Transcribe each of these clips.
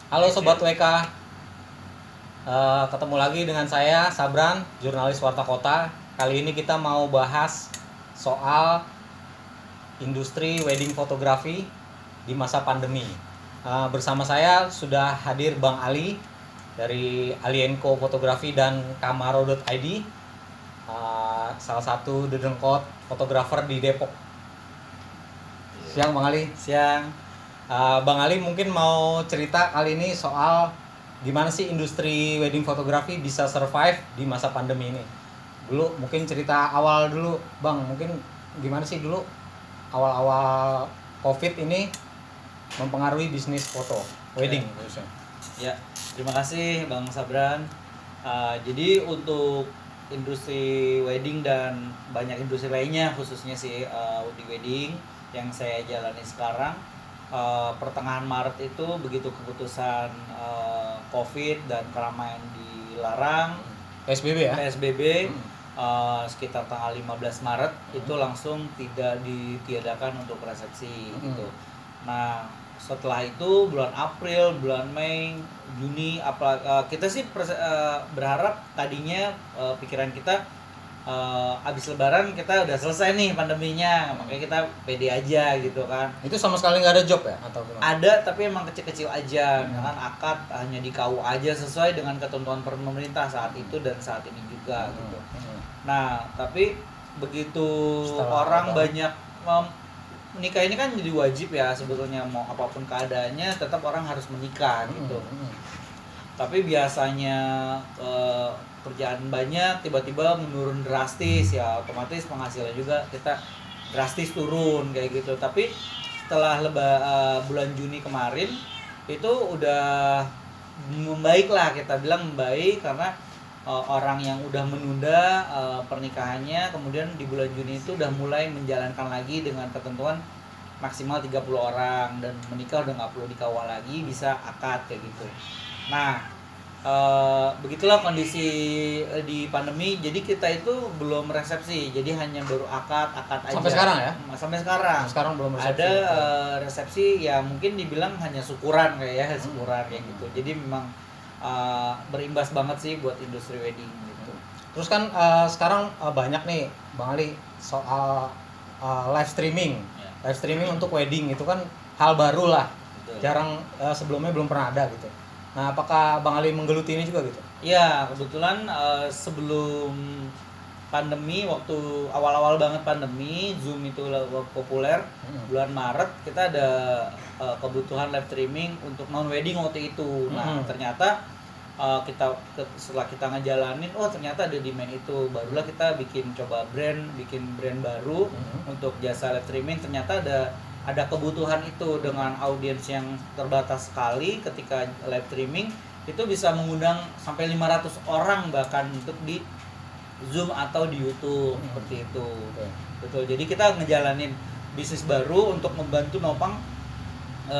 Halo Sobat WK, ketemu lagi dengan saya Sabran, jurnalis Warta Kota. Kali ini kita mau bahas soal industri wedding fotografi di masa pandemi. Bersama saya sudah hadir Bang Ali dari Alienco Fotografi dan Kamaro.id, salah satu dedengkot fotografer di Depok. Siang Bang Ali. Siang. Bang Ali mungkin mau cerita kali ini soal gimana sih industri wedding fotografi bisa survive di masa pandemi ini. Dulu mungkin cerita awal dulu Bang, mungkin gimana sih dulu awal-awal COVID ini mempengaruhi bisnis foto wedding khususnya. Ya, terima kasih Bang Sabran. Jadi untuk industri wedding dan banyak industri lainnya, khususnya sih di wedding yang saya jalani sekarang, pertengahan Maret itu begitu keputusan COVID dan keramaian dilarang, PSBB ya? PSBB, sekitar tanggal 15 Maret itu langsung tidak ditiadakan untuk resepsi gitu. Nah, setelah itu bulan April, bulan Mei, Juni, kita sih berharap tadinya pikiran kita abis Lebaran kita udah selesai nih pandeminya, makanya kita pede aja gitu kan. Itu sama sekali nggak ada job ya atau gimana? Ada, tapi emang kecil-kecil aja, kan akad hanya di KUA aja sesuai dengan ketentuan pemerintah saat itu dan saat ini juga gitu. Nah, tapi begitu Setelah orang apa? banyak menikah ini kan jadi wajib ya sebetulnya, mau apapun keadaannya tetap orang harus menikah gitu. Tapi biasanya kerjaan banyak tiba-tiba menurun drastis, ya otomatis penghasilan juga kita drastis turun kayak gitu. Tapi setelah bulan Juni kemarin itu udah membaik lah, kita bilang membaik karena orang yang udah menunda pernikahannya kemudian di bulan Juni itu udah mulai menjalankan lagi dengan ketentuan maksimal 30 orang dan menikah udah nggak perlu dikawal lagi, bisa akad kayak gitu. Nah, begitulah kondisi di pandemi. Jadi kita itu belum resepsi, jadi hanya baru akad aja. Sampai sekarang ya? Sampai sekarang. Sekarang belum resepsi. Ada resepsi ya mungkin dibilang hanya syukuran kayak syukuran kayak gitu. Jadi memang berimbas banget sih buat industri wedding gitu. Terus kan sekarang banyak nih Bang Ali soal live streaming. Ya. Live streaming untuk wedding itu kan hal baru lah. Betul. Jarang, sebelumnya belum pernah ada gitu. Nah, apakah Bang Ali menggeluti ini juga gitu? Iya, kebetulan sebelum pandemi, waktu awal-awal banget pandemi, Zoom itu populer. Bulan Maret kita ada kebutuhan live streaming untuk non wedding waktu itu. Nah, ternyata setelah kita ngejalanin, ternyata ada demand itu. Barulah kita bikin brand baru untuk jasa live streaming. Ternyata ada kebutuhan itu dengan audiens yang terbatas sekali. Ketika live streaming itu bisa mengundang sampai 500 orang bahkan untuk di Zoom atau di YouTube seperti itu. Betul. Jadi kita ngejalanin bisnis baru untuk membantu nopang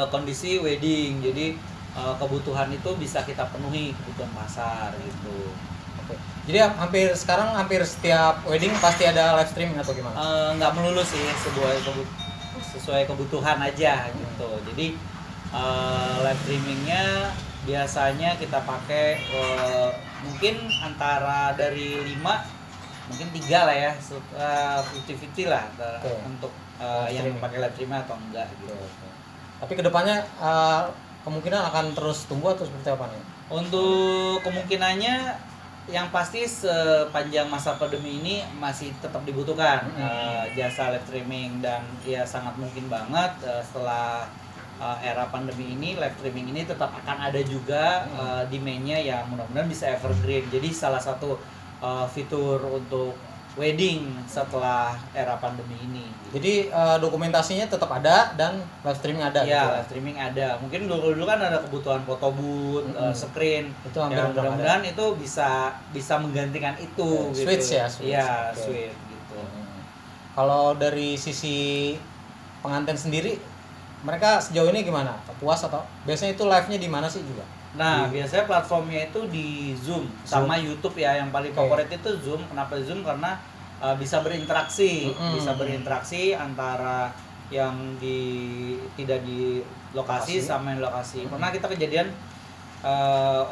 kondisi wedding. Jadi kebutuhan itu bisa kita penuhi, kebutuhan pasar gitu. Jadi sekarang hampir setiap wedding pasti ada live streaming atau gimana? Nggak melulu sih, sesuai kebutuhan aja gitu. Jadi live streamingnya biasanya kita pakai mungkin antara dari 5 mungkin 3 lah ya, 50-50 lah untuk yang pakai live streaming atau enggak gitu. Tapi kedepannya kemungkinan akan terus tumbuh atau seperti apa nih? Untuk kemungkinannya yang pasti sepanjang masa pandemi ini masih tetap dibutuhkan jasa live streaming, dan ya sangat mungkin banget setelah era pandemi ini live streaming ini tetap akan ada juga demand-nya yang mudah-mudahan bisa evergreen. Jadi salah satu fitur untuk wedding setelah era pandemi ini. Jadi dokumentasinya tetap ada dan live streaming ada. Iya, gitu. Live streaming ada. Mungkin dulu kan ada kebutuhan foto booth, screen. Itu hampir mudah-mudahan itu bisa menggantikan itu. Gitu. Switch ya. Iya, switch gitu. Kalau dari sisi pengantin sendiri, mereka sejauh ini gimana? Puas atau biasanya itu live-nya di mana sih juga? Nah, biasanya platformnya itu di Zoom sama YouTube ya. Yang paling favorit itu Zoom. Kenapa Zoom? Karena bisa berinteraksi, antara yang tidak di lokasi sama yang lokasi. Pernah kita kejadian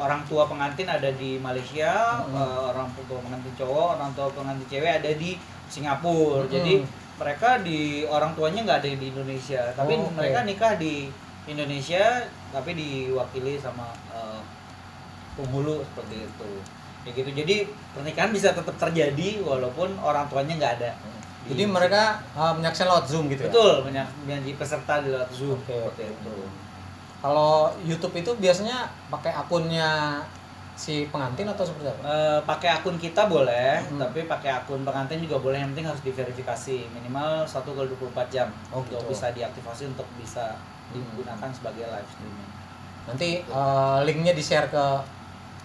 orang tua pengantin ada di Malaysia, orang tua pengantin cowok, orang tua pengantin cewek ada di Singapura. Jadi mereka orang tuanya nggak ada di Indonesia, tapi mereka nikah di Indonesia, tapi diwakili sama penghulu seperti itu. Kayak gitu. Jadi pernikahan bisa tetap terjadi walaupun orang tuanya nggak ada. Jadi mereka menyaksikan lewat Zoom gitu ya? Betul, menjadi peserta di lewat Zoom. Seperti itu. Kalau YouTube itu biasanya pakai akunnya si pengantin atau seperti apa? Pakai akun kita boleh, tapi pakai akun pengantin juga boleh. Yang penting harus diverifikasi minimal 1x24 jam untuk bisa diaktifasi untuk bisa digunakan sebagai live streaming. Nanti linknya di-share ke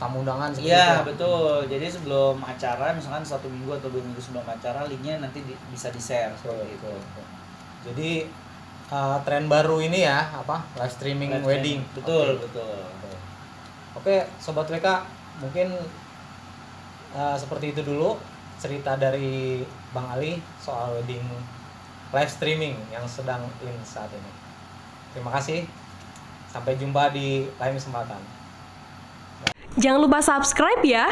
tamu undangan seperti Iya, itu. betul. Jadi sebelum acara, misalkan 1 minggu atau 2 minggu sebelum acara, linknya nanti bisa di-share seperti itu. Jadi tren baru ini ya, live streaming wedding. Betul. Oke, Sobat WK, mungkin seperti itu dulu cerita dari Bang Ali soal wedding live streaming yang sedang in saat ini. Terima kasih. Sampai jumpa di lain kesempatan. Jangan lupa subscribe ya.